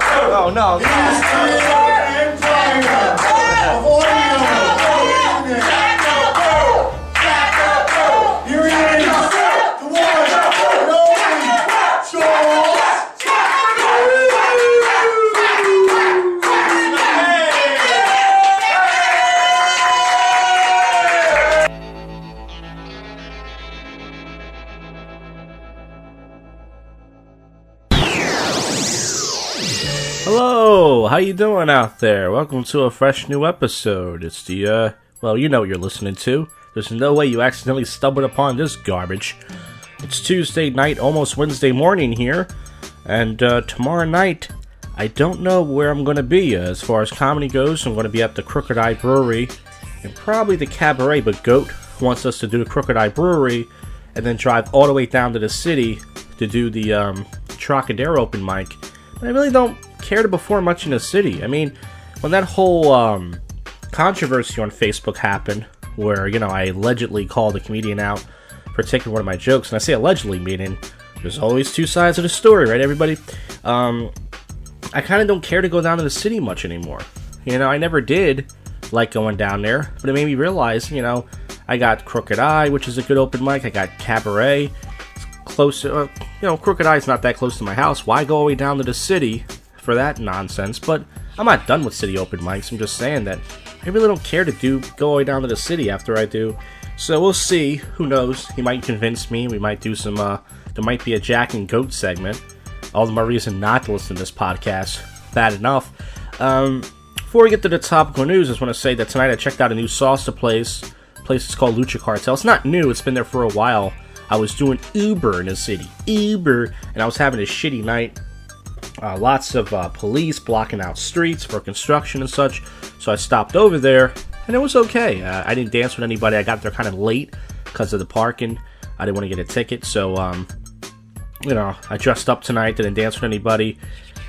Oh, no. Hello, how you doing out there? Welcome to a fresh new episode. It's the, well, you know what you're listening to. There's no way you accidentally stumbled upon this garbage. It's Tuesday night, almost Wednesday morning here, and tomorrow night, I don't know where I'm going to be. As far as comedy goes, I'm going to be at the Crooked Eye Brewery, and probably the Cabaret, but Goat wants us to do the Crooked Eye Brewery, and then drive all the way down to the city to do the Trocadero open mic. But I really don't care to perform much in the city. I mean, when that whole controversy on Facebook happened, where, you know, I allegedly called a comedian out for taking one of my jokes, and I say allegedly, meaning there's always two sides of the story, right, everybody? I kind of don't care to go down to the city much anymore. You know, I never did like going down there, but it made me realize, you know, I got Crooked Eye, which is a good open mic. I got Cabaret. It's close to, you know, Crooked Eye's not that close to my house. Why go all the way down to the city for that nonsense? But I'm not done with city open mics. I'm just saying that I really don't care to go all the way down to the city after I do. So we'll see. Who knows? He might convince me. We might do some, there might be a Jack and Goat segment. All the more reason not to listen to this podcast. Bad enough. Before we get to the topical news, I just want to say that tonight I checked out a new salsa place. The place is called Lucha Cartel. It's not new. It's been there for a while. I was doing Uber in the city. Uber. And I was having a shitty night. Lots of police blocking out streets for construction and such. So I stopped over there, and it was okay. I didn't dance with anybody. I got there kind of late because of the parking. I didn't want to get a ticket, so you know, I dressed up tonight. Didn't dance with anybody,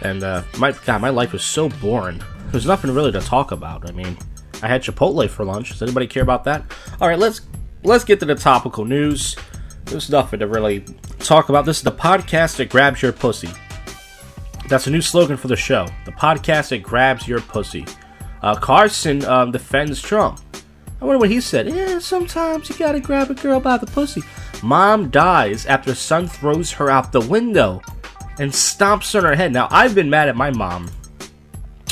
and my life was so boring. There's nothing really to talk about. I mean, I had Chipotle for lunch. Does anybody care about that? All right, let's get to the topical news. There's nothing to really talk about. This is the podcast that grabs your pussy. That's a new slogan for the show. The podcast that grabs your pussy. Carson defends Trump. I wonder what he said. Yeah, sometimes you gotta grab a girl by the pussy. Mom dies after son throws her out the window and stomps on her head. Now, I've been mad at my mom.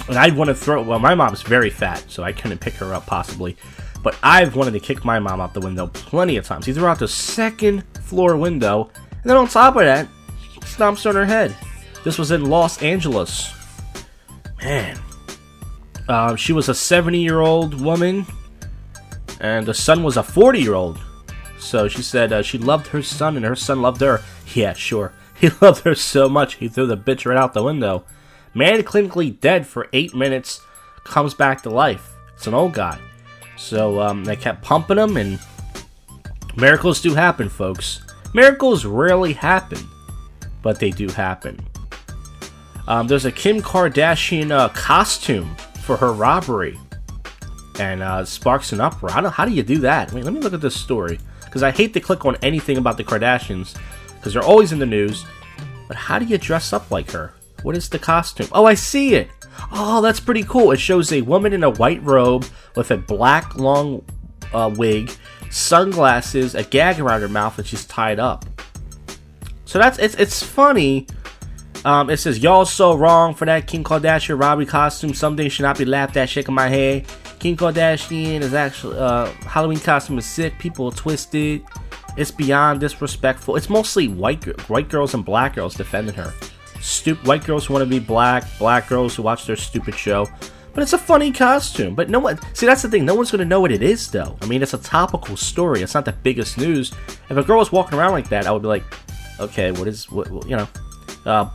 And I'd want to throw... Well, my mom's very fat, so I couldn't pick her up, possibly. But I've wanted to kick my mom out the window plenty of times. He threw out the second floor window, and then on top of that, stomps on her head. This was in Los Angeles. Man. She was a 70-year-old woman, and the son was a 40-year-old. So she said she loved her son, and her son loved her. Yeah, sure. He loved her so much, he threw the bitch right out the window. Man clinically dead for 8 minutes, comes back to life. It's an old guy. So they kept pumping him, and miracles do happen, folks. Miracles rarely happen, but they do happen. There's a Kim Kardashian costume for her robbery, and sparks an uproar. How do you do that? Wait, let me look at this story, because I hate to click on anything about the Kardashians, because they're always in the news. But how do you dress up like her? What is the costume? Oh, I see it! Oh, that's pretty cool. It shows a woman in a white robe with a black long wig, sunglasses, a gag around her mouth, and she's tied up. So it's funny. It says, y'all so wrong for that Kim Kardashian robbery costume. Something should not be laughed at. Shaking my head. Kim Kardashian is actually Halloween costume is sick. People are twisted. It's beyond disrespectful. It's mostly white girls and black girls defending her. White girls who want to be black girls who watch their stupid show. But it's a funny costume. But no one, see, that's the thing. No one's gonna know what it is, though. I mean, it's a topical story. It's not the biggest news. If a girl was walking around like that, I would be like, okay, what you know?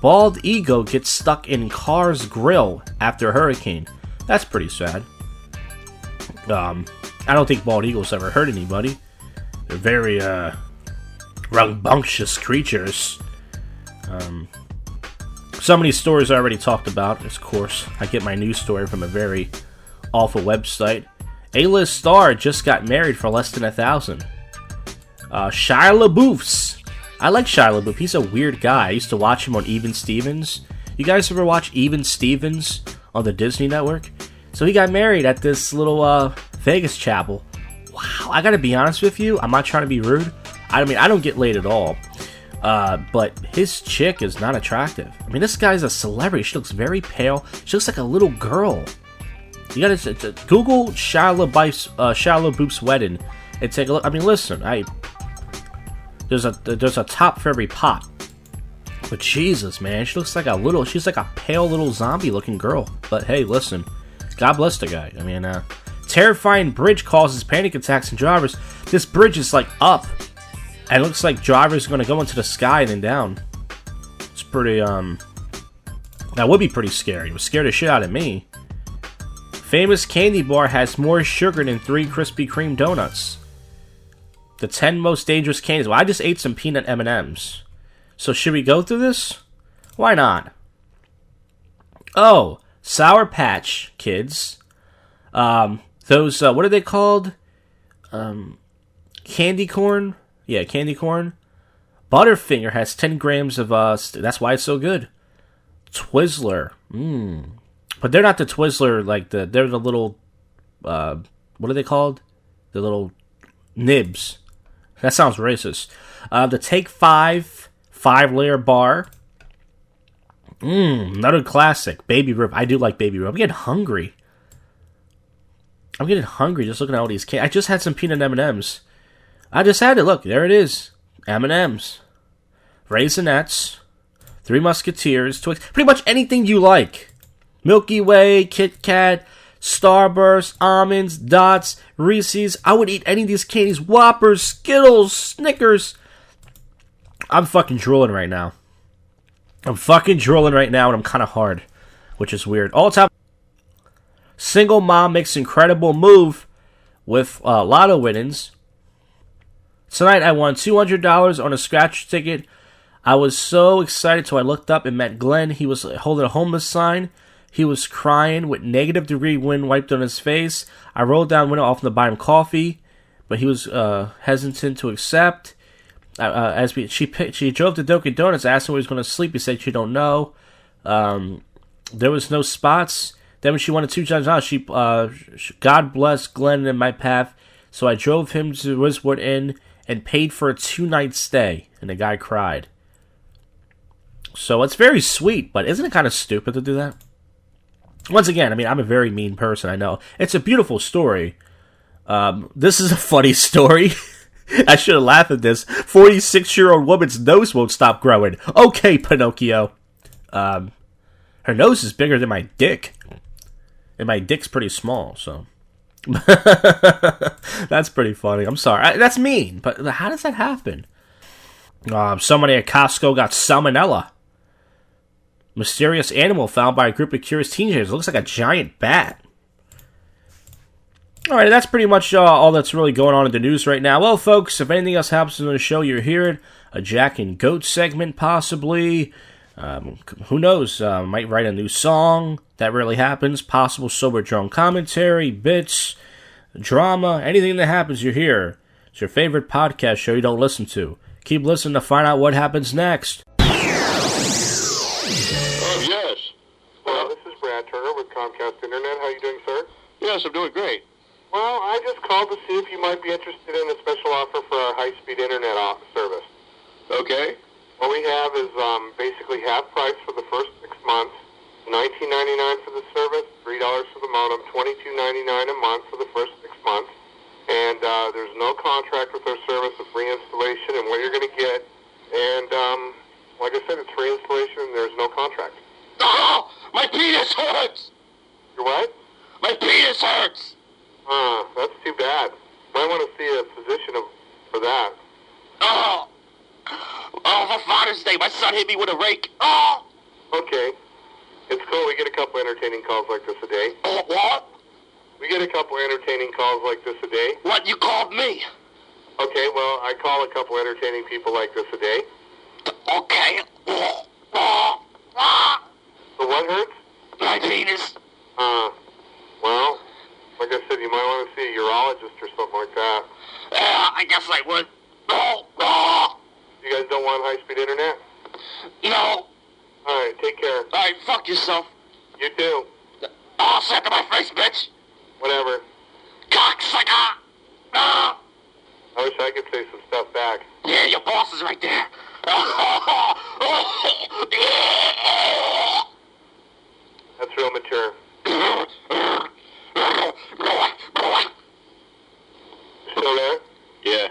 Bald ego gets stuck in car's grill after a hurricane. That's pretty sad. I don't think bald eagles ever hurt anybody. They're very rambunctious creatures. So many stories I already talked about. Of course, I get my news story from a very awful website. A-list star just got married for less than $1,000. Shia LaBeouf's. I like Shia LaBeouf. He's a weird guy. I used to watch him on Even Stevens. You guys ever watch Even Stevens on the Disney Network? So he got married at this little Vegas chapel. Wow, I gotta be honest with you. I'm not trying to be rude. I mean, I don't get laid at all. But his chick is not attractive. I mean, this guy's a celebrity. She looks very pale. She looks like a little girl. You gotta Google Shia LaBeouf's wedding and take a look. I mean, listen, there's a top for every pot. But Jesus, man, she's like a pale little zombie looking girl. But hey, listen, God bless the guy. I mean, terrifying bridge causes panic attacks in drivers. This bridge is like up, and it looks like drivers are gonna go into the sky and then down. It's pretty that would be pretty scary. It would scare the shit out of me. Famous candy bar has more sugar than 3 Krispy Kreme donuts. The 10 most dangerous candies. Well, I just ate some peanut M&Ms. So should we go through this? Why not? Oh, Sour Patch Kids. Those, what are they called? Candy corn? Yeah, candy corn. Butterfinger has 10 grams of, that's why it's so good. Twizzler. But they're not the Twizzler, like they're the little, what are they called? The little nibs. That sounds racist. The Take 5 5-layer bar. Another classic. Baby Rip. I do like Baby Rip. I'm getting hungry just looking at all these candy. I just had some peanut M&Ms. I just had it. Look, there it is. M&Ms. Raisinets. Three Musketeers. Twix. Pretty much anything you like. Milky Way, Kit Kat, Starburst, Almonds, Dots, Reese's. I would eat any of these candies. Whoppers, Skittles, Snickers. I'm fucking drooling right now. And I'm kind of hard, which is weird. All time. Single mom makes incredible move with lotto winnings. Tonight I won $200 on a scratch ticket. I was so excited till I looked up and met Glenn. He was holding a homeless sign. He was crying with -degree wind wiped on his face. I rolled down window off to buy him coffee, but he was hesitant to accept. She drove to Dunkin' Donuts, asked him where he was going to sleep. He said she don't know. There was no spots. Then when she wanted $200, God bless Glenn in my path. So I drove him to Wiswood Inn and paid for a 2-night stay. And the guy cried. So it's very sweet, but isn't it kind of stupid to do that? Once again, I mean, I'm a very mean person, I know. It's a beautiful story. This is a funny story. I should have laughed at this. 46-year-old woman's nose won't stop growing. Okay, Pinocchio. Her nose is bigger than my dick. And my dick's pretty small, so. That's pretty funny. I'm sorry. That's mean, but how does that happen? Somebody at Costco got salmonella. Mysterious animal found by a group of curious teenagers. It looks like a giant bat. Alright, that's pretty much all that's really going on in the news right now. Well, folks, if anything else happens in the show, you're hearing a Jack and Goat segment, possibly. Who knows? Might write a new song. That really happens. Possible sober drunk commentary, bits, drama, anything that happens, you're here. It's your favorite podcast show you don't listen to. Keep listening to find out what happens next. Yes. Well, this is Brad Turner with Comcast Internet. How are you doing, sir? Yes, I'm doing great. Well, I just called to see if you might be interested in a special offer for our high-speed internet service. Okay. What we have is basically half price for the first 6 months, $19.99 for the service, $3 for the modem, $22.99 a month for the first 6 months. And there's no contract with our service, a free installation, and what you're going to get. And like I said, it's free installation and there's no contract. Oh, my penis hurts! Your what? My penis hurts! That's too bad. Might want to see a physician for that. Oh, for Father's Day, my son hit me with a rake. Oh! Okay. It's cool. We get a couple entertaining calls like this a day. What? We get a couple entertaining calls like this a day. What? You called me? Okay, well, I call a couple entertaining people like this a day. Okay. So what hurts? My penis. Well, like I said, you might want to see a urologist or something like that. I guess I would. You guys don't want high-speed internet? No. Alright, take care. Alright, fuck yourself. You too. Oh, suck on my face, bitch. Whatever. Cocksucker. Ah. I wish I could say some stuff back. Yeah, your boss is right there. That's real mature. Still there? Yeah.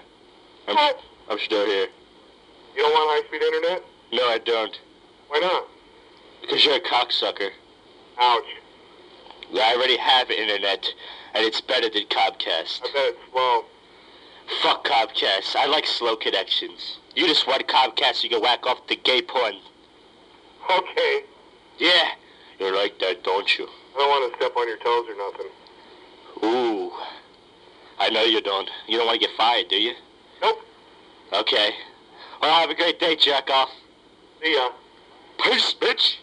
I'm still here. You don't want high-speed internet? No, I don't. Why not? Because you're a cocksucker. Ouch. I already have internet, and it's better than Comcast. I bet it's slow. Fuck Comcast. I like slow connections. You just want Comcast so you can whack off the gay porn. Okay. Yeah. You like that, don't you? I don't want to step on your toes or nothing. Ooh. I know you don't. You don't want to get fired, do you? Nope. Okay. Well, have a great day, jack off. See ya. Peace, bitch.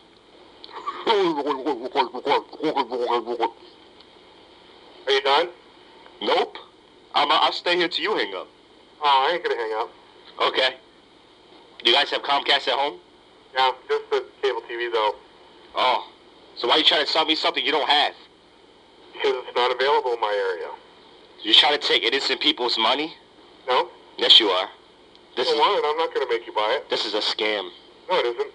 Are you done? Nope. I'll stay here till you hang up. Oh, I ain't gonna hang up. Okay. Do you guys have Comcast at home? Yeah, just the cable TV though. Oh. So why are you trying to sell me something you don't have? Because it's not available in my area. You're trying to take innocent people's money? No? Yes, you are. If you want it, I'm not gonna make you buy it. This is a scam. No, it isn't.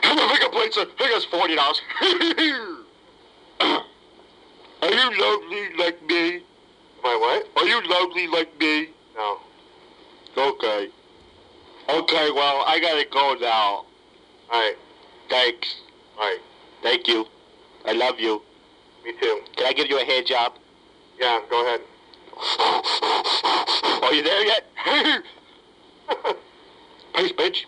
Pick a plate, sir. Pick us $40. Are you lovely like me? Am I what? Are you lovely like me? No. Okay. Okay, well, I gotta go now. Alright. Thanks. Alright. Thank you. I love you. Me too. Can I give you a hand job? Yeah, go ahead. Are you there yet? Peace, bitch.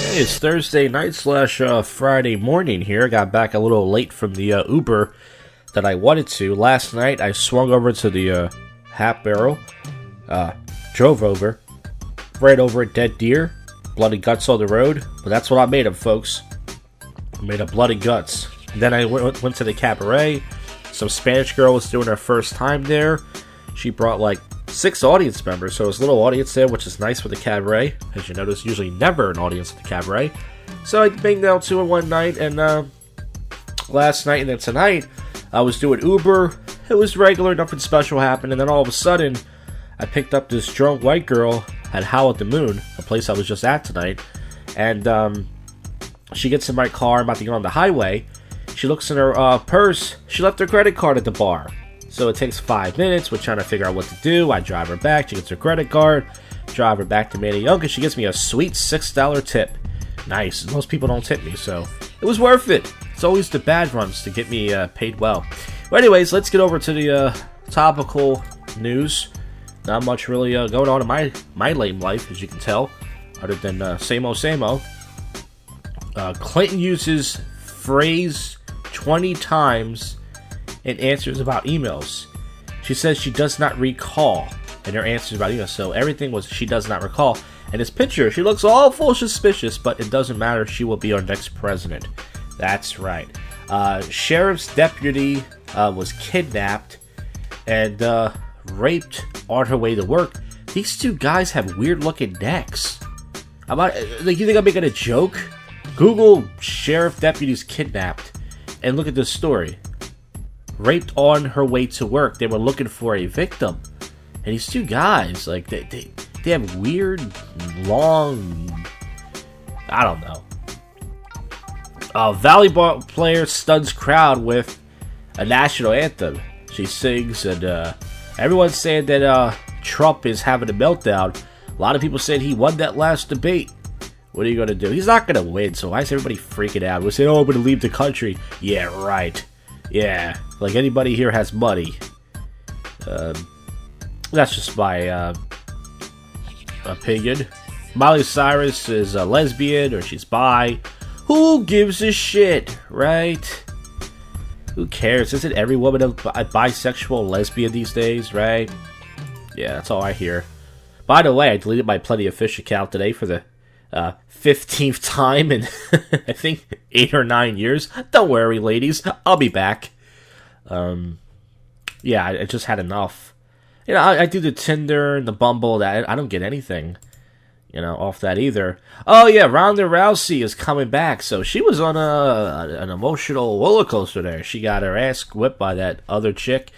Hey, it's Thursday night / Friday morning here. Got back a little late from the Uber that I wanted to. Last night, I swung over to the Hat Barrel, drove over, right over a dead deer, bloody guts on the road. But that's what I made of, folks. I made of bloody guts. And then I went to the cabaret. Some Spanish girl was doing her first time there. She brought like 6 audience members, so it was a little audience there, which is nice for the cabaret. As you notice, usually never an audience at the cabaret. So I banged out to her one night, and last night and then tonight, I was doing Uber. It was regular, nothing special happened, and then all of a sudden, I picked up this drunk white girl at Howl at the Moon, a place I was just at tonight, and she gets in my car, I'm about to get on the highway. She looks in her purse. She left her credit card at the bar. So it takes 5 minutes. We're trying to figure out what to do. I drive her back. She gets her credit card. Drive her back to Manny Young. She gives me a sweet $6 tip. Nice. Most people don't tip me, so it was worth it. It's always the bad ones to get me paid well. But anyways, let's get over to the topical news. Not much really going on in my lame life, as you can tell, other than same old, same old. Clinton uses phrase 20 times in answers about emails. She says she does not recall in her answers about emails. So everything was she does not recall. And this picture, she looks awful suspicious, but it doesn't matter. She will be our next president. That's right. Sheriff's deputy was kidnapped and raped on her way to work. These two guys have weird looking necks. You think I'm making a joke? Google sheriff deputies kidnapped and look at this story. Raped on her way to work. They were looking for a victim. And these two guys, like, they have weird, long, I don't know. A volleyball player stuns crowd with a national anthem. She sings, and everyone's saying that Trump is having a meltdown. A lot of people said he won that last debate. What are you going to do? He's not going to win, so why is everybody freaking out? We're saying, oh, I'm going to leave the country. Yeah, right. Yeah, like anybody here has money. That's just my opinion. Miley Cyrus is a lesbian, or she's bi. Who gives a shit, right? Who cares? Isn't every woman a bisexual lesbian these days, right? Yeah, that's all I hear. By the way, I deleted my Plenty of Fish account today for the 15th time in, I think, 8 or 9 years. Don't worry, ladies. I'll be back. Yeah, I just had enough. You know, I do the Tinder and the Bumble. That I don't get anything. off that either. Oh yeah, Ronda Rousey is coming back. So she was on an emotional roller coaster there. She got her ass whipped by that other chick.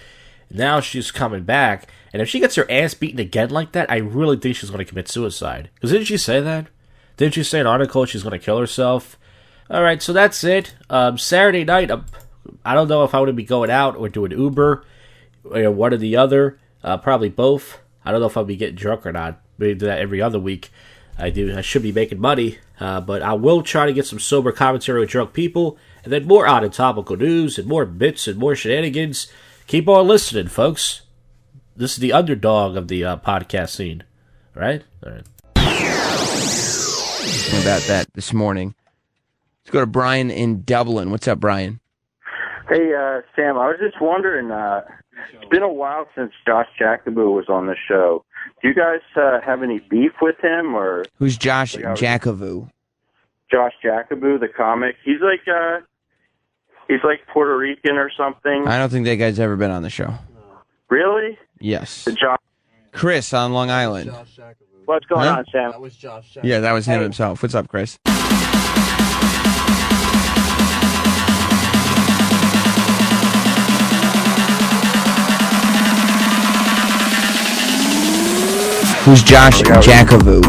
Now she's coming back. And if she gets her ass beaten again like that, I really think she's going to commit suicide. Because didn't she say that? Didn't she say in an article she's going to kill herself? Alright, so that's it. Saturday night, I don't know if I would be going out or doing Uber. Or one or the other. Probably both. I don't know if I'll be getting drunk or not. Maybe do that every other week. I should be making money, but I will try to get some sober commentary with drunk people, and then more odd and topical news, and more bits, and more shenanigans. Keep on listening, folks. This is the underdog of the podcast scene, right? All right. About that this morning. Let's go to Brian in Dublin. What's up, Brian? Hey, Sam, I was just wondering, it's been a while since Josh Jakubiw was on the show. Do you guys have any beef with him, or who's Josh Jakubiw? Josh Jakubiw, the comic. He's like Puerto Rican or something. I don't think that guy's ever been on the show. Really? Yes. Chris on Long Island. What's going on, Sam? That was Josh. Yeah, that was him himself. What's up, Chris? Who's Josh Jakubiw?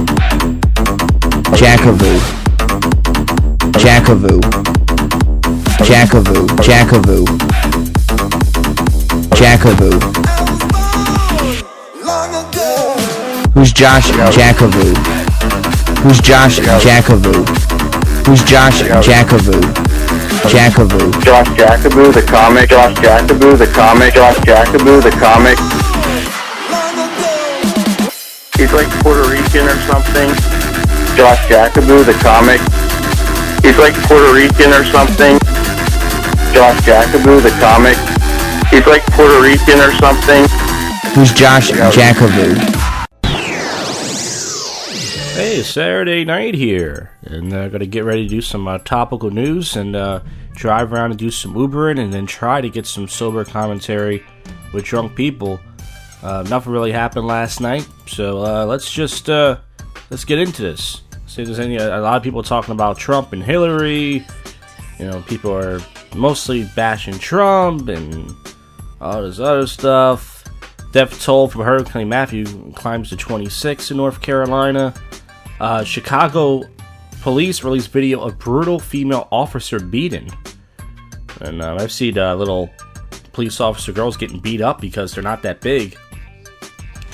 Jakubiw. Jakubiw. Jakubiw. Jakubiw. Jakubiw. Who's Josh Jakubiw? Who's Josh Jakubiw? Who's Josh Jakubiw? Jakubiw. Josh Jakubiw, the comic. Josh Jakubiw, the comic. Josh Jakubiw, the comic. He's like Puerto Rican or something. Josh Jakubiw, the comic. He's like Puerto Rican or something. Josh Jakubiw, the comic. He's like Puerto Rican or something. Who's Josh Jakubiw? Hey, Saturday night here, and I'm going to get ready to do some topical news and drive around and do some Ubering and then try to get some sober commentary with drunk people. Nothing really happened last night, so let's get into this. See, there's a lot of people talking about Trump and Hillary. People are mostly bashing Trump and all this other stuff. Death toll from Hurricane Matthew climbs to 26 in North Carolina. Chicago police released video of brutal female officer beaten. And I've seen little police officer girls getting beat up because they're not that big.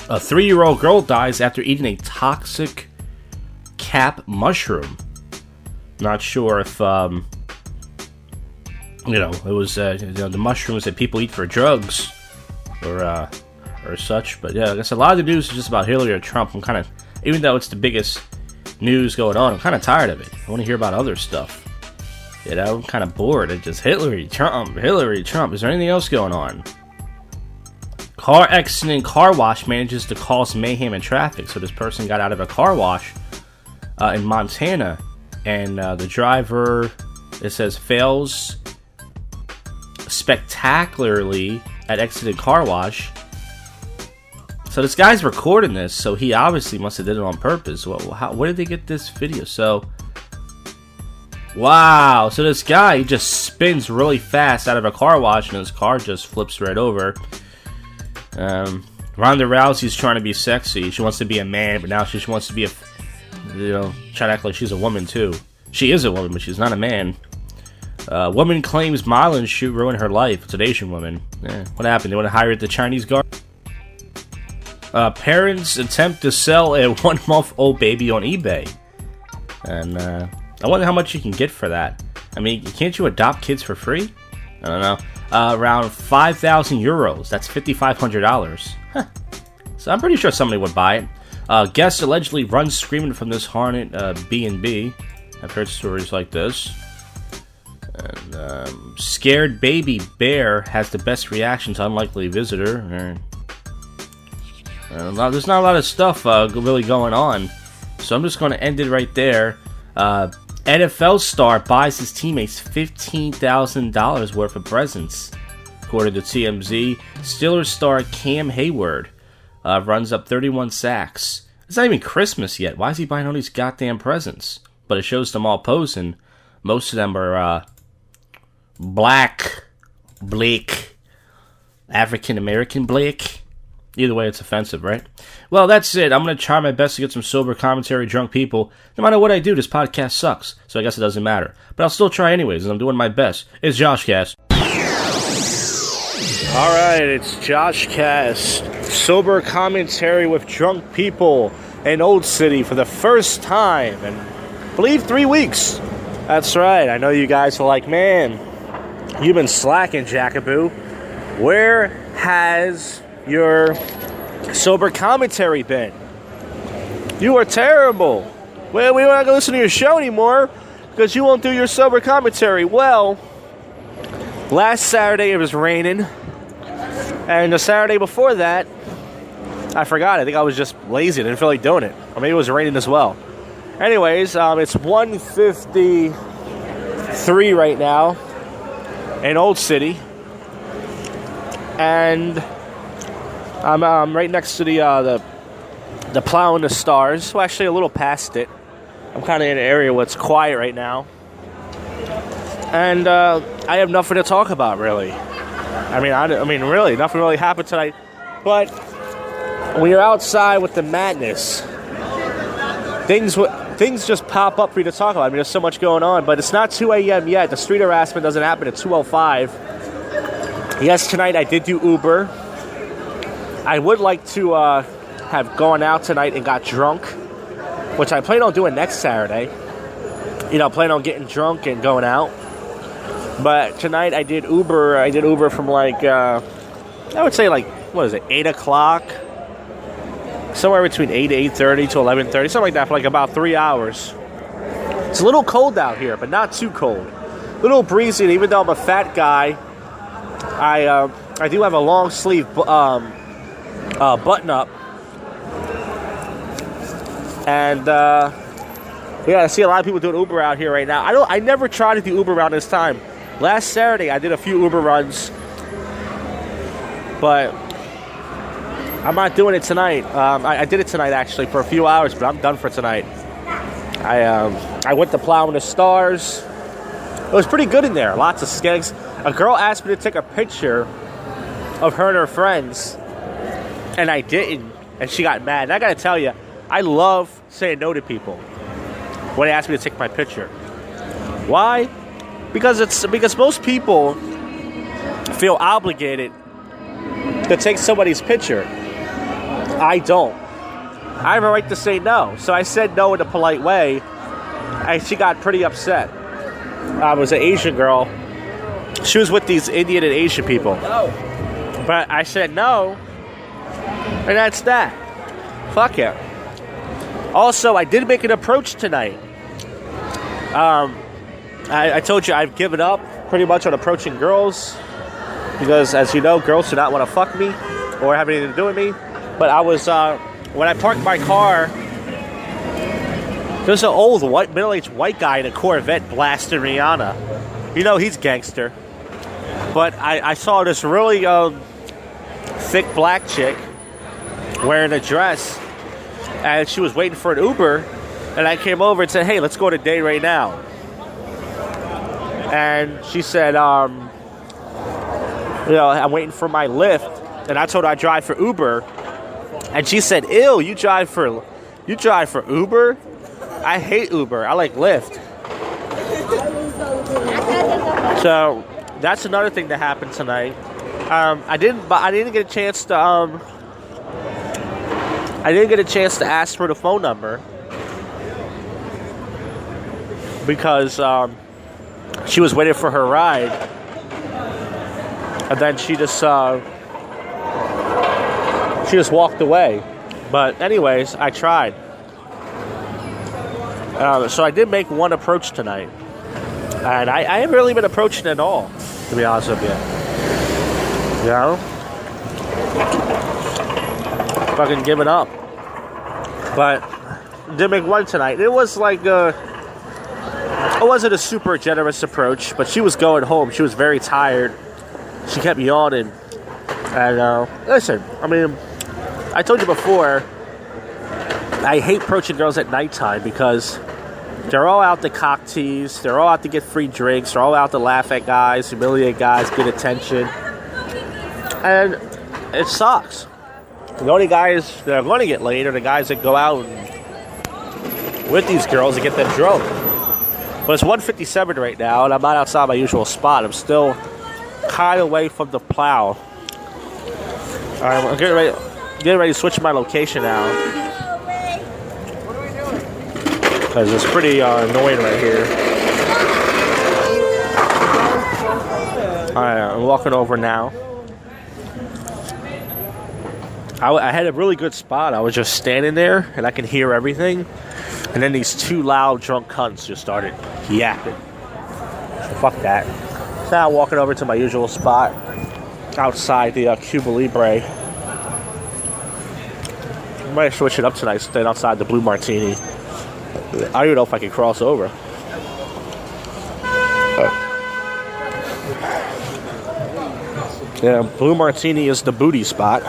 A 3-year-old girl dies after eating a toxic cap mushroom. Not sure if, it was the mushrooms that people eat for drugs or such. But yeah, I guess a lot of the news is just about Hillary or Trump. Even though it's the biggest news going on, I'm kind of tired of it. I want to hear about other stuff. I'm kind of bored. It's just Hillary, Trump. Is there anything else going on? Car accident car wash manages to cause mayhem in traffic. So this person got out of a car wash in Montana, and the driver, it says, fails spectacularly at accident car wash. So this guy's recording this, so he obviously must have did it on purpose. Where did they get this video? Wow, so this guy just spins really fast out of a car wash, and his car just flips right over. Ronda Rousey's trying to be sexy. She wants to be a man, but now she wants to be try to act like she's a woman too. She is a woman, but she's not a man. Woman claims Milan shoot ruined her life. It's an Asian woman. What happened? They want to hire the Chinese guard? Parents attempt to sell a 1-month-old baby on eBay. And I wonder how much you can get for that. I mean, can't you adopt kids for free? I don't know. Around 5,000 euros. That's $5,500. Huh. So I'm pretty sure somebody would buy it. Guest allegedly runs screaming from this haunted B&B. I've heard stories like this. And scared baby bear has the best reaction to unlikely visitor. There's not a lot of stuff really going on. So I'm just going to end it right there. NFL star buys his teammates $15,000 worth of presents. According to TMZ, Steelers star Cam Hayward runs up 31 sacks It's not even Christmas yet. Why is he buying all these goddamn presents? But it shows them all posing. Most of them are black, African-American black. Either way, it's offensive, right? Well, that's it. I'm going to try my best to get some sober commentary, drunk people. No matter what I do, this podcast sucks, so I guess it doesn't matter. But I'll still try anyways, and I'm doing my best. It's JoshCast. Alright, it's JoshCast. Sober commentary with drunk people in Olde City for the first time in, I believe, 3 weeks. That's right. I know you guys are like, man, you've been slacking, Jakubiw. Where has your sober commentary been? You are terrible. Well, we're not going to listen to your show anymore because you won't do your sober commentary. Well, last Saturday it was raining. And the Saturday before that, I forgot. I think I was just lazy. I didn't feel like doing it. Or maybe it was raining as well. Anyways, it's 1:53 right now in Olde City. And I'm right next to the Plow and the Stars. Well, actually, a little past it. I'm kind of in an area where it's quiet right now. And I have nothing to talk about, really. I mean, really, nothing really happened tonight. But when you're outside with the madness, things just pop up for you to talk about. I mean, there's so much going on. But it's not 2 a.m. yet. The street harassment doesn't happen at 2:05. Yes, tonight I did do Uber. I would like to have gone out tonight and got drunk, which I plan on doing next Saturday. You know, plan on getting drunk and going out. But tonight I did Uber. I did Uber from I would say 8 o'clock? Somewhere between 8 to 8:30 to 11:30, something like that, for about 3 hours. It's a little cold out here, but not too cold. A little breezy, and even though I'm a fat guy, I do have a long sleeve button up. And I see a lot of people doing Uber out here right now. I never tried to do Uber around this time. Last Saturday, I did a few Uber runs, but I'm not doing it tonight. I did it tonight, actually, for a few hours, but I'm done for tonight. I went to Plow and the Stars. It was pretty good in there. Lots of skanks. A girl asked me to take a picture of her and her friends, and I didn't, and she got mad. And I got to tell you, I love saying no to people when they ask me to take my picture. Why? Because most people feel obligated to take somebody's picture. I don't. I have a right to say no. So I said no in a polite way, and she got pretty upset. It was an Asian girl. She was with these Indian and Asian people. But I said no, and that's that. Fuck it. Also, I did make an approach tonight. I told you I've given up pretty much on approaching girls because, as you know, girls do not want to fuck me or have anything to do with me. But I was, when I parked my car, there's an old middle-aged white guy in a Corvette blasting Rihanna. You know, he's gangster. But I saw this really thick black chick wearing a dress, and she was waiting for an Uber, and I came over and said, hey, let's go on a date right now. And she said, I'm waiting for my Lyft, and I told her I drive for Uber, and she said, ew, you drive for Uber? I hate Uber. I like Lyft. So that's another thing that happened tonight. I didn't get a chance to ask for the phone number because she was waiting for her ride, and then she just walked away. But anyways, I tried. So I did make one approach tonight, and I haven't really been approaching at all, to be honest with you. You know, fucking giving up. But did make one tonight. It was it wasn't a super generous approach, but she was going home. She was very tired. She kept yawning. And listen, I mean, I told you before, I hate approaching girls at nighttime because they're all out to cock tease, they're all out to get free drinks, they're all out to laugh at guys, humiliate guys, get attention. And it sucks. The only guys that are going to get laid are the guys that go out with these girls and get them drunk. But it's 1:57 right now, and I'm not outside my usual spot. I'm still kind of away from the plow. Alright, I'm getting ready to switch my location now. Because it's pretty annoying right here. Alright, I'm walking over now. I had a really good spot. I was just standing there, and I could hear everything. And then these two loud drunk cunts just started yapping. So fuck that. So now I'm walking over to my usual spot outside the Cuba Libre. I might switch it up tonight, stand outside the Blue Martini. I don't even know if I can cross over. Yeah, Blue Martini is the booty spot.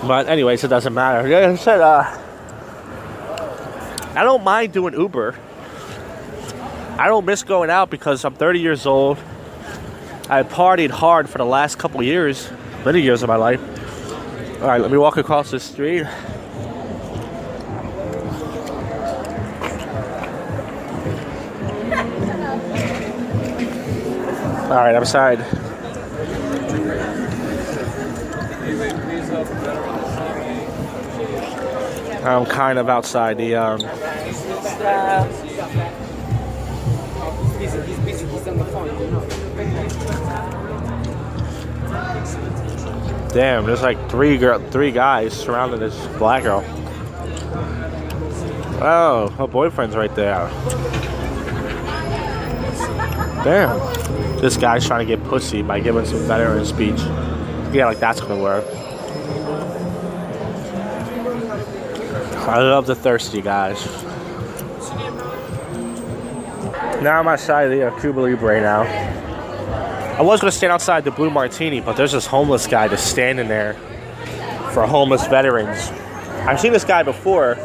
But anyways, it doesn't matter. Like I said, I don't mind doing Uber. I don't miss going out because I'm 30 years old. I partied hard for the last couple years, many years of my life. All right, let me walk across the street. All right, I'm outside. I'm kind of outside the He's busy. He's on the phone. Damn, there's like three guys surrounding this black girl. Oh, her boyfriend's right there. Damn. This guy's trying to get pussy by giving some veteran speech. Yeah, like that's gonna work. I love the thirsty guys. Now I'm outside the Cuba Libre now. I was going to stand outside the Blue Martini, but there's this homeless guy just standing there for homeless veterans. I've seen this guy before.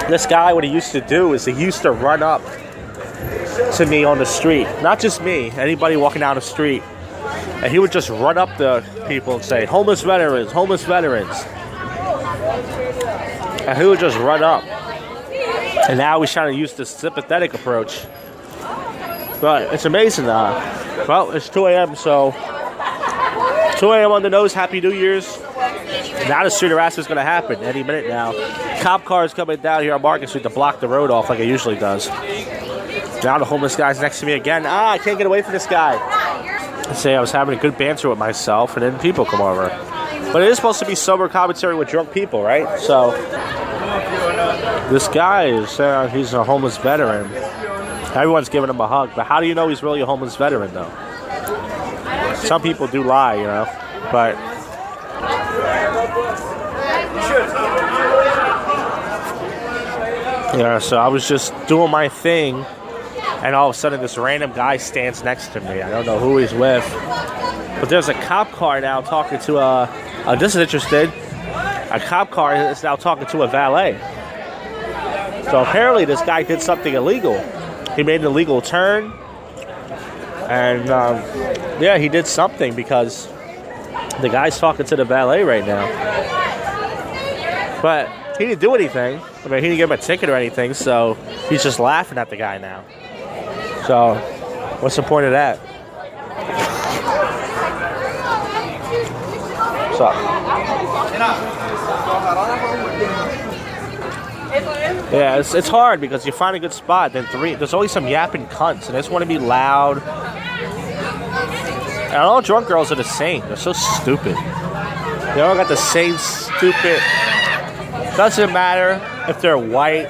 This guy, what he used to do is he used to run up to me on the street. Not just me, anybody walking down the street. And he would just run up to people and say, homeless veterans, homeless veterans. And he would just run up. And now he's trying to use this sympathetic approach. But it's amazing. Well, it's 2 a.m., so 2 a.m. on the nose. Happy New Year's. Now the street harassment is going to happen any minute now. Cop car is coming down here on Market Street to block the road off like it usually does. Now the homeless guy's next to me again. I can't get away from this guy. I say I was having a good banter with myself, and then people come over. But it is supposed to be sober commentary with drunk people, right? So this guy is he's a homeless veteran. Everyone's giving him a hug, but how do you know he's really a homeless veteran, though? Some people do lie, you know, but yeah. So I was just doing my thing, and all of a sudden this random guy stands next to me. I don't know who he's with, but there's a cop car now talking to a disinterested. A cop car is now talking to a valet. So apparently this guy did something illegal. He made an illegal turn. And yeah, he did something because the guy's talking to the valet right now. But he didn't do anything. I mean, he didn't give him a ticket or anything, so he's just laughing at the guy now. So what's the point of that? What's up? Yeah, it's hard because you find a good spot, then there's always some yapping cunts, and they just want to be loud. And all drunk girls are the same. They're so stupid. They all got the same stupid. Doesn't matter if they're white.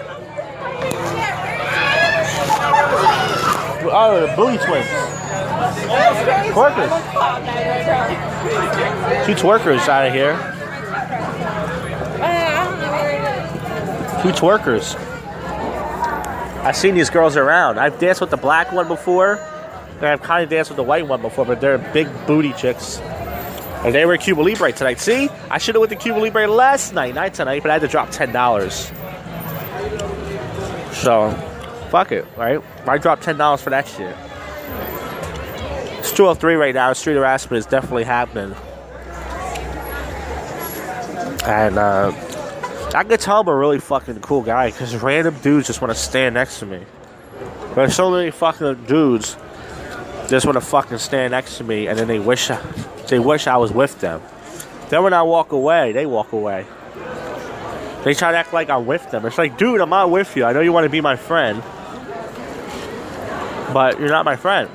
Oh, the booty twins. Twerkers. 2 twerkers out of here. 2 twerkers. I've seen these girls around. I've danced with the black one before, and I've kind of danced with the white one before, but they're big booty chicks. And they were Cuba Libre tonight. See? I should have went to Cuba Libre last night, not tonight, but I had to drop $10. So, fuck it, right? I dropped $10 for that shit. It's 2:03 right now. Street harassment is definitely happening. And, I could tell I'm a really fucking cool guy because random dudes just want to stand next to me. There's so many fucking dudes just want to fucking stand next to me, and then they wish I was with them. Then when I walk away, they walk away. They try to act like I'm with them. It's like, dude, I'm not with you. I know you want to be my friend, but you're not my friend.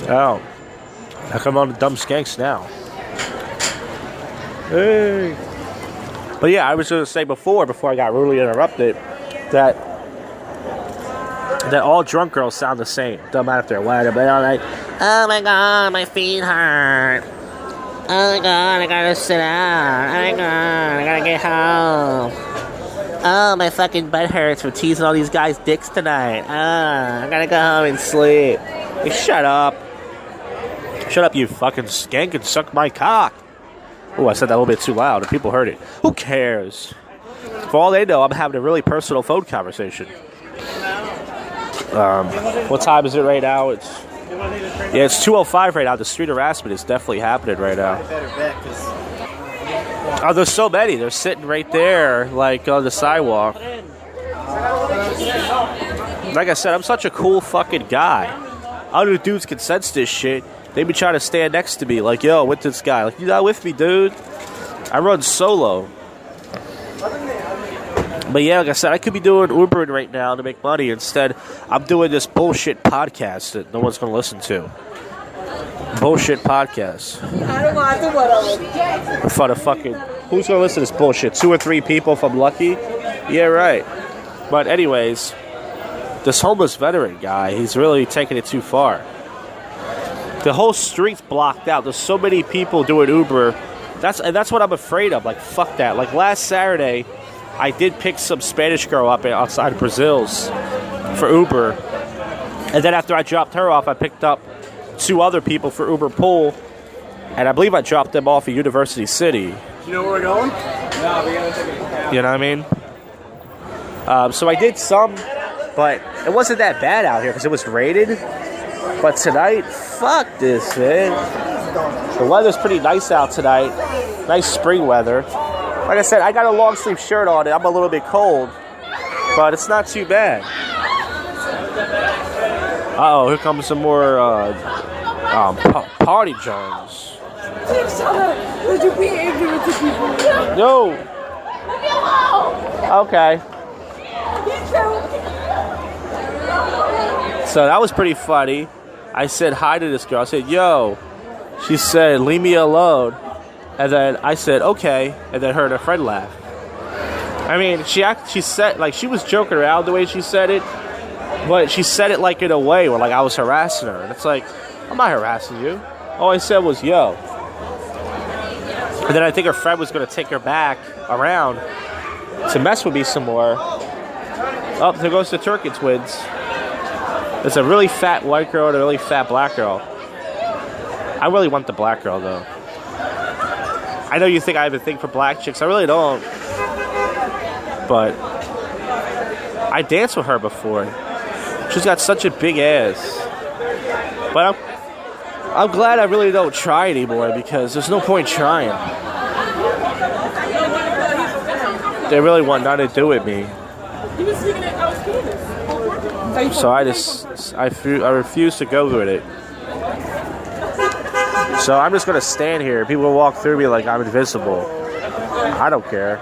Oh, how come on the dumb skanks now? Hey. But yeah, I was going to say before I got rudely interrupted, that all drunk girls sound the same. Doesn't matter if they're white or they're all like, oh my god, my feet hurt. Oh my god, I gotta sit down. Oh my god, I gotta get home. Oh, my fucking butt hurts from teasing all these guys' dicks tonight. I gotta go home and sleep. Hey, shut up. Shut up, you fucking skank, and suck my cock. Oh, I said that a little bit too loud, and people heard it. Who cares? For all they know, I'm having a really personal phone conversation. What time is it right now? It's 2:05 right now. The street harassment is definitely happening right now. Oh, there's so many. They're sitting right there, like on the sidewalk. Like I said, I'm such a cool fucking guy. Other dudes can sense this shit. They be trying to stand next to me, like, yo, with this guy. Like, you not with me, dude? I run solo. But yeah, like I said, I could be doing Ubering right now to make money. Instead, I'm doing this bullshit podcast that no one's going to listen to. Bullshit podcast. For the fucking... Who's going to listen to this bullshit? 2 or 3 people if I'm lucky? Yeah, right. But anyways, this homeless veteran guy, he's really taking it too far. The whole street's blocked out. There's so many people doing Uber. That's what I'm afraid of. Like, fuck that. Like, last Saturday, I did pick some Spanish girl up outside of Brazil's for Uber. And then after I dropped her off, I picked up 2 other people for Uber Pool. And I believe I dropped them off at University City. You know where we're going? No, we gotta take it. You know what I mean? So I did some, but it wasn't that bad out here because it was rated. But tonight, fuck this, man. The weather's pretty nice out tonight. Nice spring weather. Like I said, I got a long sleeve shirt on and I'm a little bit cold. But it's not too bad. Uh-oh, here comes some more party Jones. Would you be angry with the people? No. Okay. So that was pretty funny. I said hi to this girl. I said, yo. She said, leave me alone. And then I said, okay. And then her and her friend laughed. I mean, she said, like, she was joking around the way she said it. But she said it, like, in a way where, like, I was harassing her. And it's like, I'm not harassing you. All I said was, yo. And then I think her friend was going to take her back around to mess with me some more. Oh, there goes the Turkin twins. There's a really fat white girl and a really fat black girl. I really want the black girl, though. I know you think I have a thing for black chicks. I really don't. But I danced with her before. She's got such a big ass. But I'm glad I really don't try anymore because there's no point trying. They really want nothing to do with me. So I refuse to go with it. So I'm just going to stand here. People will walk through me like I'm invisible. I don't care.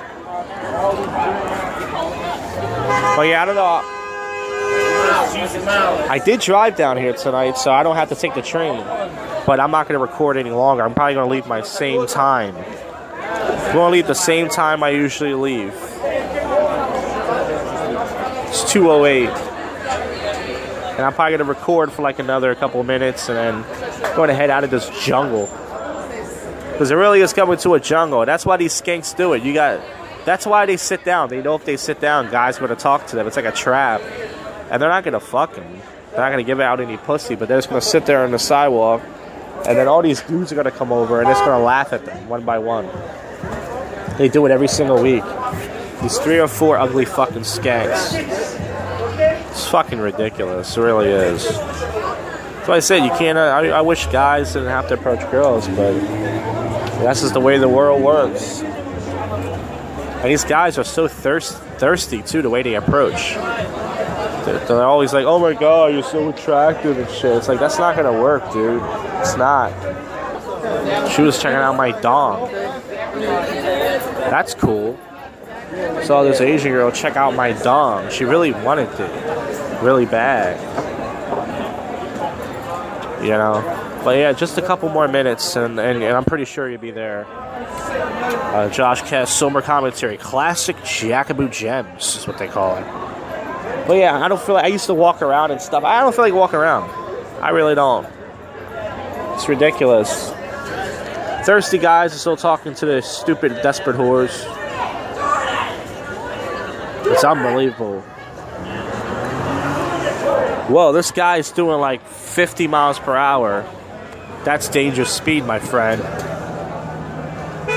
But yeah, I don't know. I did drive down here tonight, so I don't have to take the train. But I'm not going to record any longer. I'm probably going to leave my same time. I'm going to leave the same time I usually leave. It's 2:08. And I'm probably going to record for like another couple of minutes and then going to head out of this jungle. Because it really is coming to a jungle. And that's why these skanks do it. That's why they sit down. They know if they sit down, guys are going to talk to them. It's like a trap. And they're not going to fuck them. They're not going to give out any pussy. But they're just going to sit there on the sidewalk And then all these dudes are going to come over and it's going to laugh at them one by one. They do it every single week. These 3 or 4 ugly fucking skanks. It's fucking ridiculous. It really is. So I said, you can't... I wish guys didn't have to approach girls, but that's just the way the world works. And these guys are so thirsty, too, the way they approach. They're always like, oh my god, you're so attractive and shit. It's like, that's not gonna work, dude. It's not. She was checking out my dong. That's cool. Saw this Asian girl check out my dong. She really wanted it. Really bad. You know? But yeah, just a couple more minutes and I'm pretty sure you'll be there. JoshCast Sober Commentary. Classic Jakubiw Gems is what they call it. But yeah, I don't feel like... I used to walk around and stuff. I don't feel like walking around. I really don't. It's ridiculous. Thirsty guys are still talking to the stupid, desperate whores. It's unbelievable. Whoa, this guy's doing like 50 miles per hour. That's dangerous speed, my friend.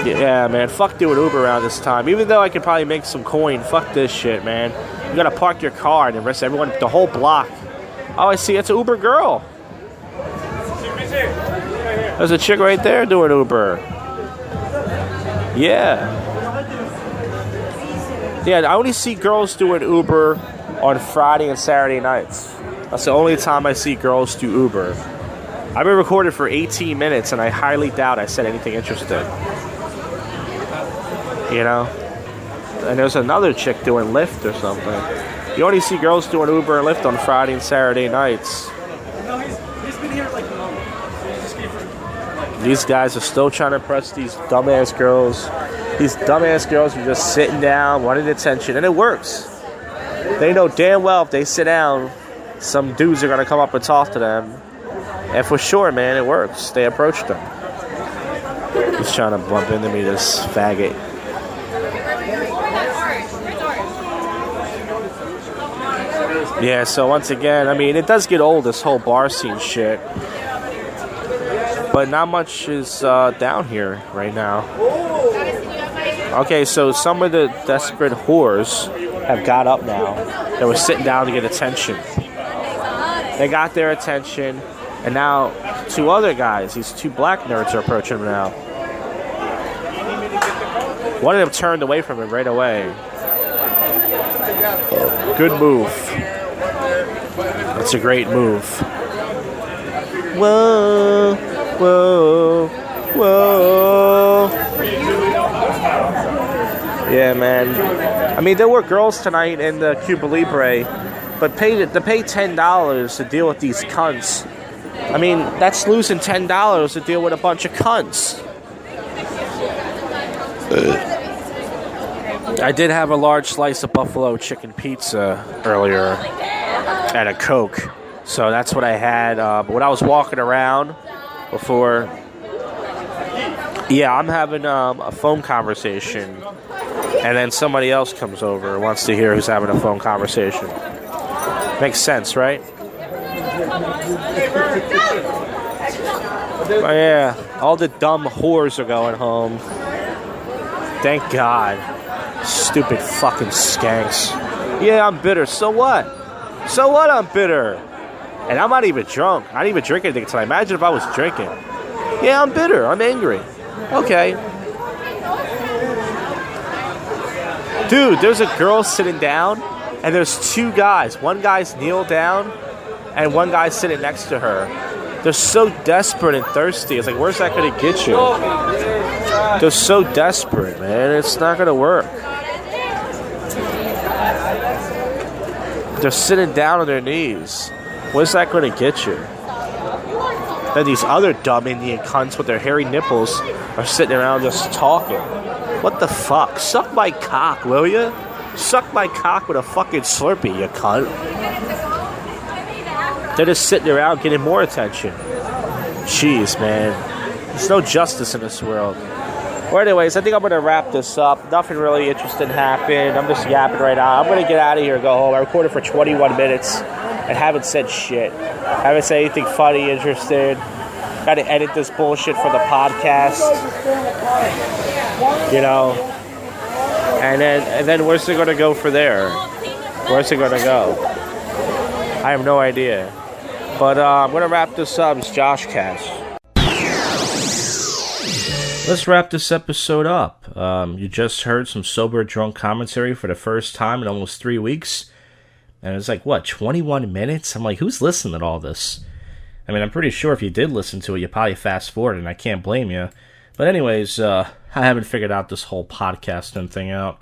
Yeah, man, fuck doing Uber around this time. Even though I could probably make some coin, fuck this shit, man. You gotta park your car and the rest of everyone, the whole block. Oh, I see, it's an Uber girl. There's a chick right there doing Uber. Yeah. Yeah, I only see girls doing Uber on Friday and Saturday nights. That's the only time I see girls do Uber. I've been recorded for 18 minutes and I highly doubt I said anything interesting. You know? And there's another chick doing Lyft or something. You only see girls doing Uber and Lyft on Friday and Saturday nights. These guys are still trying to impress these dumbass girls. These dumbass girls are just sitting down, wanting attention, and it works. They know damn well if they sit down, some dudes are going to come up and talk to them. And for sure, man, it works. They approach them. He's trying to bump into me, this faggot. Yeah, so once again, I mean, it does get old, this whole bar scene shit. But not much is down here right now. Okay, so some of the desperate whores have got up now. They were sitting down to get attention. They got their attention, and now 2 other guys, these 2 black nerds are approaching them now. One of them turned away from him right away. Good move. That's a great move. Whoa, whoa, whoa. Yeah, man. I mean, there were girls tonight in the Cuba Libre, but to pay $10 to deal with these cunts. I mean, that's losing $10 to deal with a bunch of cunts. I did have a large slice of buffalo chicken pizza earlier and a Coke. So that's what I had. But when I was walking around before, yeah, I'm having a phone conversation. And then somebody else comes over and wants to hear who's having a phone conversation. Makes sense, right? Oh, yeah, all the dumb whores are going home. Thank God. Stupid fucking skanks. Yeah, I'm bitter. So what? So what? I'm bitter. And I'm not even drunk. I didn't even drink anything tonight. Imagine if I was drinking. Yeah, I'm bitter. I'm angry. Okay. Dude, there's a girl sitting down, and there's 2 guys. One guy's kneeled down, and one guy's sitting next to her. They're so desperate and thirsty. It's like, where's that going to get you? They're so desperate, man. It's not going to work. They're sitting down on their knees. Where's that going to get you? Then these other dumb Indian cunts with their hairy nipples are sitting around just talking. What the fuck? Suck my cock, will you? Suck my cock with a fucking Slurpee, you cunt. They're just sitting around getting more attention. Jeez, man. There's no justice in this world. Well, anyways, I think I'm going to wrap this up. Nothing really interesting happened. I'm just yapping right now. I'm going to get out of here and go home. I recorded for 21 minutes and haven't said shit. I haven't said anything funny, interesting. Gotta edit this bullshit for the podcast. You know. And then where's it gonna go for there? Where's it gonna go? I have no idea. But I'm gonna wrap this up. It's JoshCast. Let's wrap this episode up. You just heard some sober drunk commentary for the first time in almost 3 weeks. And it's like, what, 21 minutes? I'm like, who's listening to all this? I mean, I'm pretty sure if you did listen to it, you probably fast forward, and I can't blame you. But anyways, I haven't figured out this whole podcasting thing out.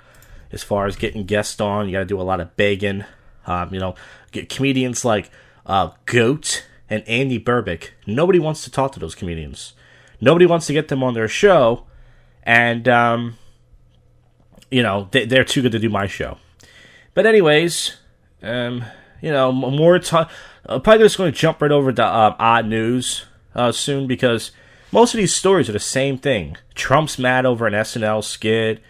As far as getting guests on, you gotta do a lot of begging. Get comedians like Goat and Andy Burbick. Nobody wants to talk to those comedians. Nobody wants to get them on their show, and, they're too good to do my show. But anyways, more time. Probably just going to jump right over to odd news soon, because most of these stories are the same thing. Trump's mad over an SNL skit,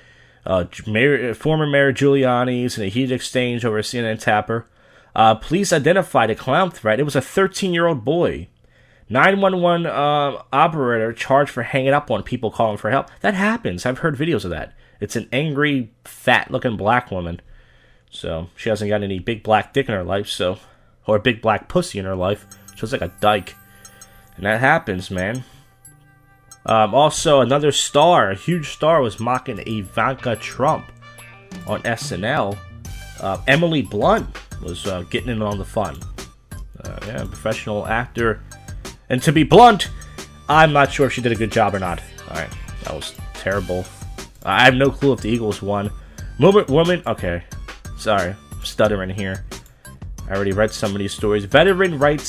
former Mayor Giuliani's in a heated exchange over a CNN tapper. Police identified a clown threat. It was a 13-year-old boy. 911 operator charged for hanging up on people calling for help. That happens. I've heard videos of that. It's an angry, fat-looking black woman. So, she hasn't got any big black dick in her life, or a big black pussy in her life. She looks like a dyke. And that happens, man. Also, another star, a huge star, was mocking Ivanka Trump on SNL. Emily Blunt was getting in on the fun. Professional actor. And to be blunt, I'm not sure if she did a good job or not. Alright, that was terrible. I have no clue if the Eagles won. Woman, okay. Sorry, I'm stuttering here. I already read some of these stories. Veteran writes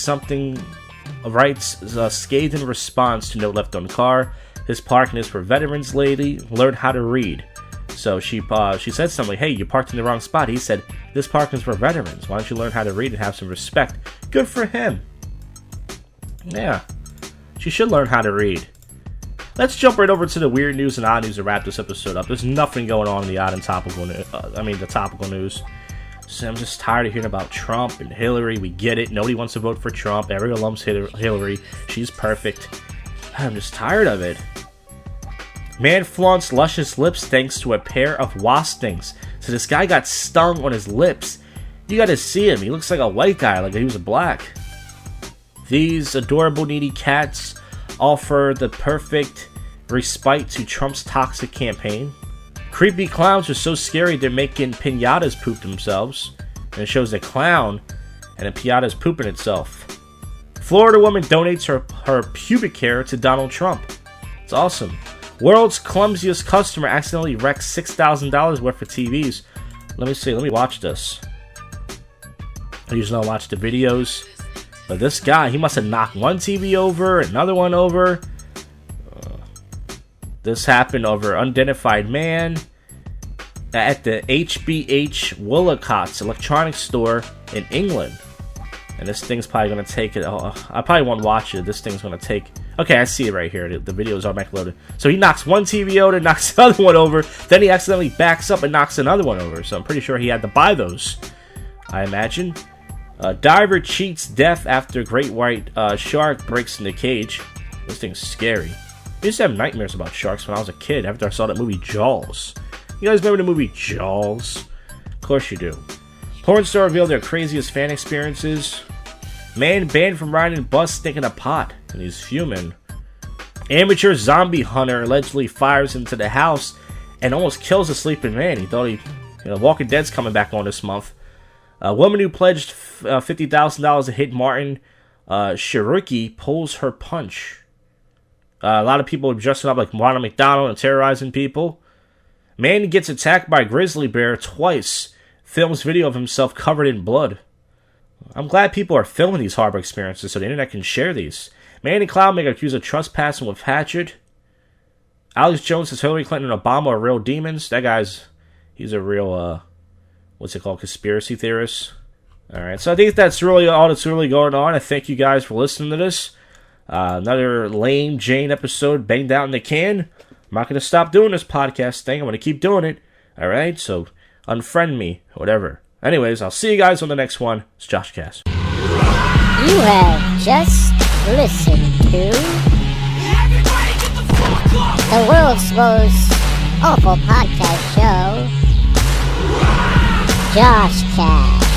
scathing response to note left on car. His parking is for veterans lady. Learn how to read. So she said something like, hey, you parked in the wrong spot. He said, this parking is for veterans. Why don't you learn how to read and have some respect? Good for him. Yeah, she should learn how to read. Let's jump right over to the weird news and odd news to wrap this episode up. There's nothing going on in the odd and topical the topical news. So I'm just tired of hearing about Trump and Hillary. We get it. Nobody wants to vote for Trump. Everyone loves Hillary. She's perfect. I'm just tired of it. Man flaunts luscious lips thanks to a pair of wasp stings. So this guy got stung on his lips. You gotta see him. He looks like a white guy, like he was black. These adorable needy cats offer the perfect respite to Trump's toxic campaign. Creepy clowns are so scary they're making piñatas poop themselves. And it shows a clown and a piñata's pooping itself. Florida woman donates her pubic hair to Donald Trump. It's awesome. World's clumsiest customer accidentally wrecked $6,000 worth of TVs. Let me see. Let me watch this. I usually don't watch the videos. But this guy, he must have knocked one TV over, another one over. This happened over unidentified man at the HBH Willicott's electronics store in England. And this thing's probably going to take it. I probably won't watch it. This thing's going to take... Okay, I see it right here. The video is automatically loaded. So he knocks one TV over, knocks another one over. Then he accidentally backs up and knocks another one over. So I'm pretty sure he had to buy those, I imagine. Diver cheats death after great white shark breaks in the cage. This thing's scary. I used to have nightmares about sharks when I was a kid after I saw that movie Jaws. You guys remember the movie Jaws? Of course you do. Porn star revealed their craziest fan experiences. Man banned from riding bus stinking a pot, and he's fuming. Amateur zombie hunter allegedly fires into the house and almost kills a sleeping man. He thought Walking Dead's coming back on this month. A woman who pledged $50,000 to hit Martin Shkreli pulls her punch. A lot of people are dressing up like Ronald McDonald and terrorizing people. Man gets attacked by a grizzly bear twice. Films video of himself covered in blood. I'm glad people are filming these horrible experiences so the internet can share these. Man and clown maker accused of trespassing with hatchet. Alex Jones says Hillary Clinton and Obama are real demons. That guy's... He's a real... what's it called? Conspiracy theorist. Alright, so I think that's really all that's really going on. I thank you guys for listening to this. Another lame Jane episode banged out in the can. I'm not going to stop doing this podcast thing. I'm going to keep doing it. Alright, so unfriend me, whatever. Anyways, I'll see you guys on the next one. It's JoshCast. You have just listened to the world's most awful podcast show, JoshCast.